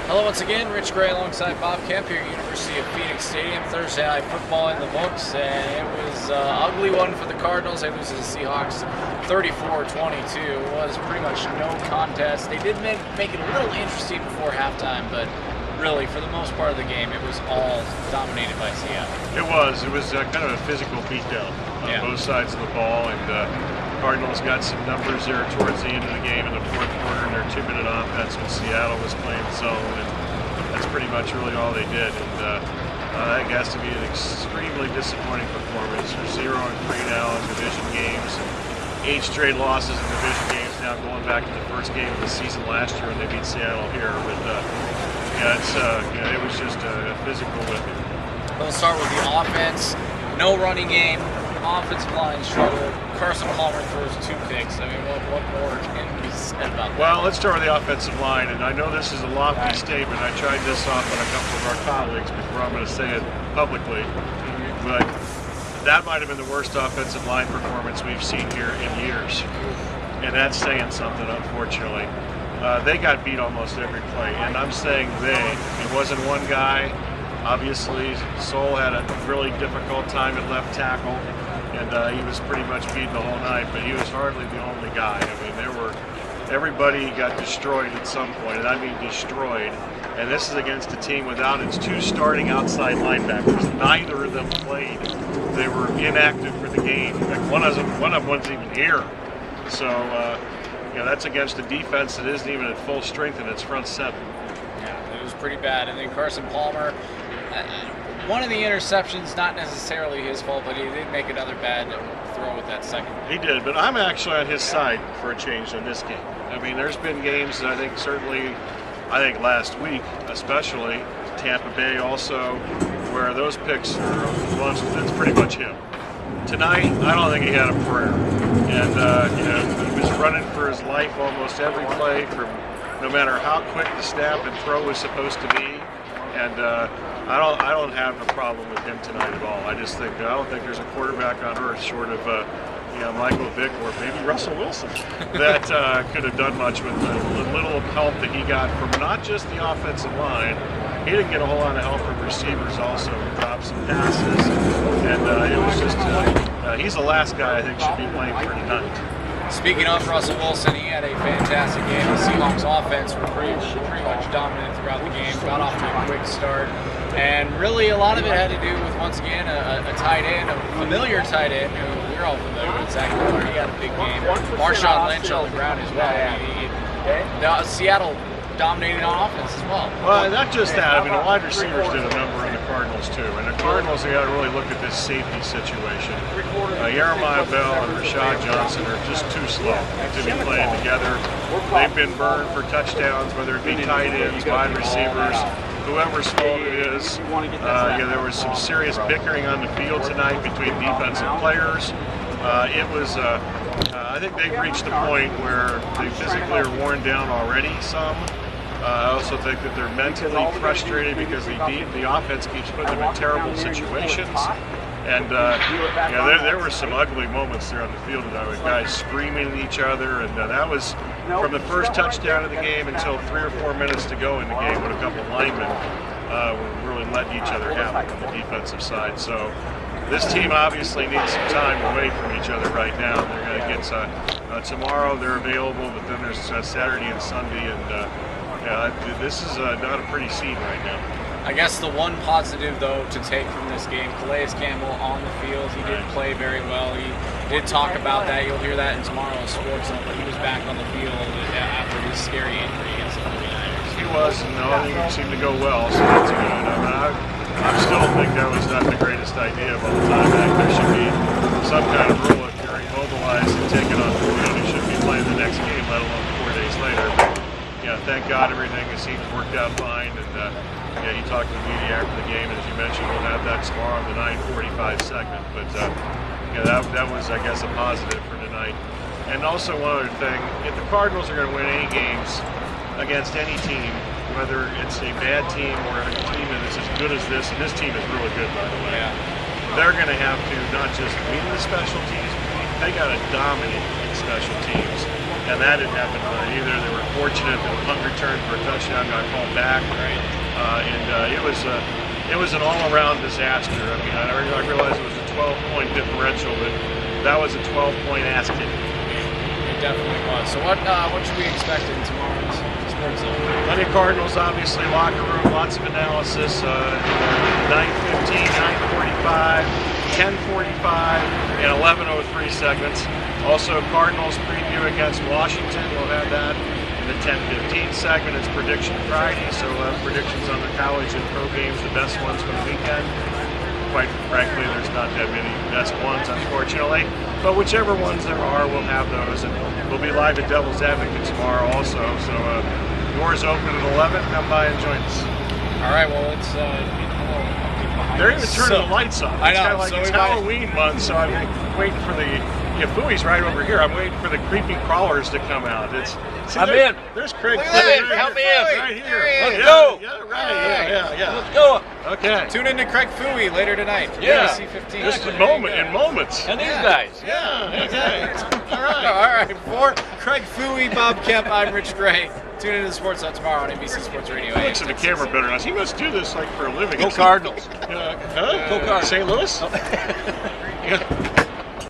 Hello once again, Rich Gray alongside Bob Kemp here at University of Phoenix Stadium. Thursday night football in the books, and it was an ugly one for the Cardinals. They lose to the Seahawks 34-22. It was pretty much no contest. They did make it a little interesting before halftime, but really, for the most part of the game, it was all dominated by Seattle. It was kind of a physical beatdown on both sides of the ball, and Cardinals got some numbers there towards the end of the game in the fourth quarter in their 2-minute offense when Seattle was playing zone, and that's pretty much really all they did. And that has to be an extremely disappointing performance. They're 0-3 now in division games, and 8 straight losses in division games now, going back to the first game of the season last year when they beat Seattle here. But it was just a physical whipping. We'll start with the offense. No running game. Offensive line struggle. Carson Palmer throws 2 picks. I mean, what more can be said about that? Well, let's start with the offensive line, and I know this is a lofty statement. I tried this off on a couple of our colleagues before I'm going to say it publicly, but that might have been the worst offensive line performance we've seen here in years, and that's saying something, unfortunately. They got beat almost every play, and I'm saying they. It wasn't one guy. Obviously, Sol had a really difficult time at left tackle, and he was pretty much beaten the whole night, but he was hardly the only guy. I mean, everybody got destroyed at some point, and I mean destroyed. And this is against a team without its 2 starting outside linebackers. Neither of them played. They were inactive for the game. In fact, one of them wasn't even here. So, that's against a defense that isn't even at full strength in its front 7. Yeah, it was pretty bad. And then Carson Palmer, one of the interceptions, not necessarily his fault, but he did make another bad throw with that second. He did, but I'm actually on his side for a change in this game. I mean, there's been games, I think last week, especially Tampa Bay also, where those picks are that's pretty much him. Tonight, I don't think he had a prayer, and he was running for his life almost every play, from no matter how quick the snap and throw was supposed to be, and I don't have a problem with him tonight at all. I don't think there's a quarterback on earth short of Michael Vick or maybe Russell Wilson that could have done much with the little help that he got from not just the offensive line. He didn't get a whole lot of help from receivers also. He dropped some passes, and it was just he's the last guy I think should be blamed for tonight. Speaking of Russell Wilson, he had a fantastic game. The Seahawks offense were pretty much dominant throughout the game, got off to a quick start, and really a lot of it had to do with, once again, a tight end, a familiar tight end who we're all familiar with, Zach Miller. He had a big game. Marshawn Lynch on the ground as well. Seattle dominated on offense as well. Well, not just that. I mean, the wide receivers did a number on the Cardinals too, and the Cardinals, they got to really look at this safety situation. Jeremiah Bell and Rashad Johnson are just too slow to be playing together. They've been burned for touchdowns, whether it be tight ends, wide receivers, whoever's fault it is. There was some serious bickering on the field tonight between defensive players. I think they've reached the point where they physically are worn down already some. I also think that they're mentally frustrated because the offense keeps putting them in terrible situations. And there were some ugly moments there on the field tonight with guys screaming at each other, and that was from the first touchdown of the game until 3 or 4 minutes to go in the game when a couple of linemen were really letting each other have it on the defensive side. So this team obviously needs some time away from each other right now. They're going to get tomorrow. They're available, but then there's Saturday and Sunday, and this is not a pretty scene right now. I guess the one positive, though, to take from this game, Calais Campbell on the field. He did play very well. He did talk about that. You'll hear that in tomorrow's sports, but he was back on the field after his scary injury against the 49ers. He was, and everything seemed to go well, so that's good. I still think that was not the greatest idea of all time. I think there should be some kind of rule if you're immobilized and taken off the field. You shouldn't be playing the next game, let alone 4 days later. But, thank God everything seems worked out fine, and he talked to the media after the game, and as you mentioned, we'll have that tomorrow in the 9:45 segment. But that was, I guess, a positive for tonight. And also one other thing, if the Cardinals are going to win any games against any team, whether it's a bad team or a team that is as good as this, and this team is really good, by the way, they're going to have to not just win the special teams, they got to dominate the special teams. and that didn't happen either. They were fortunate that a punt return for a touchdown got called back, it was an all-around disaster. I mean, I realized it was a 12-point differential, but that was a 12-point ass kicking. It definitely was. So what should we expect in tomorrow's Sports Zone? Plenty of Cardinals, obviously, locker room, lots of analysis. 9:15, 9:45, 10:45, and 11:03 segments. Also, Cardinals preview against Washington. We'll have that in the 10:15 segment. It's Prediction Friday, so predictions on the college and pro games, the best ones from the weekend. Quite frankly, there's not that many best ones, unfortunately. But whichever ones there are, we'll have those. And we'll be live at Devil's Advocate tomorrow also. So doors open at 11. Come by and join us. All right, well, it's they're even turning the lights on. I know. It's kind of like so it's Halloween month, so I'm waiting for the Fooey's right over here. I'm waiting for the creepy crawlers to come out. I'm in. There's Craig. Look at that. Help me in. Right here. Let's go. Yeah, right. Yeah. Let's go. Okay. Tune in to Craig Fooey later tonight. Yeah. ABC 15. Just a moment, in moments. And these guys. Yeah. Okay. All right. All right. For Craig Fooey, Bob Kemp, I'm Rich Gray. Tune in to the Sports Zone tomorrow on NBC Sports Radio. He looks at the camera better than us. He must do this like for a living. Go Cardinals. Go Cardinals. St. Louis? Yeah.